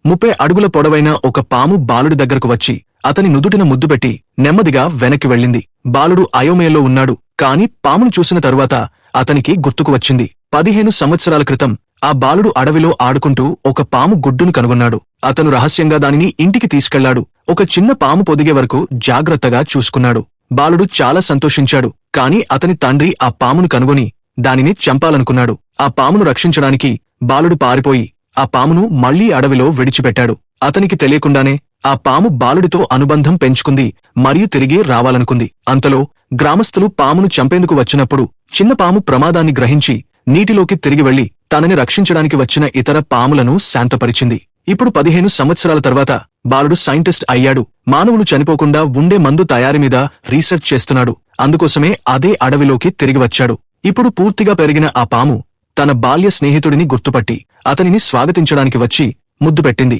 30 అడుగుల పొడవైన ఒక పాము బాలుడి దగ్గరకు వచ్చి అతని నుదుటిన ముద్దు పెట్టి నెమ్మదిగా వెనక్కి వెళ్ళింది. బాలుడు అయోమయంలో ఉన్నాడు. కాని పామును చూసిన తరువాత అతనికి గుర్తుకు వచ్చింది. 15 సంవత్సరాల క్రితం ఆ బాలుడు అడవిలో ఆడుకుంటూ ఒక పాము గుడ్డును కనుగొన్నాడు. అతను రహస్యంగా దానిని ఇంటికి తీసుకెళ్లాడు. ఒక చిన్న పాము పొదిగే వరకు జాగ్రత్తగా చూసుకున్నాడు. బాలుడు చాలా సంతోషించాడు. కాని అతని తండ్రి ఆ పామును కనుగొని దానిని చంపాలనుకున్నాడు. ఆ పామును రక్షించడానికి బాలుడు పారిపోయి ఆ పామును మళ్లీ అడవిలో విడిచిపెట్టాడు. అతనికి తెలియకుండానే ఆ పాము బాలుడితో అనుబంధం పెంచుకుంది మరియు తిరిగి రావాలనుకుంది. అంతలో గ్రామస్తులు పామును చంపేందుకు వచ్చినప్పుడు చిన్న పాము ప్రమాదాన్ని గ్రహించి నీటిలోకి తిరిగి వెళ్లి తనని రక్షించడానికి వచ్చిన ఇతర పాములను శాంతపరిచింది. ఇప్పుడు 15 సంవత్సరాల తర్వాత బాలుడు సైంటిస్ట్ అయ్యాడు. మానవులు చనిపోకుండా ఉండే మందు తయారీ మీద రీసెర్చ్ చేస్తున్నాడు. అందుకోసమే అదే అడవిలోకి తిరిగి వచ్చాడు. ఇప్పుడు పూర్తిగా పెరిగిన ఆ పాము తన బాల్య స్నేహితుడిని గుర్తుపట్టి అతనిని స్వాగతించడానికి వచ్చి ముద్దు పెట్టింది.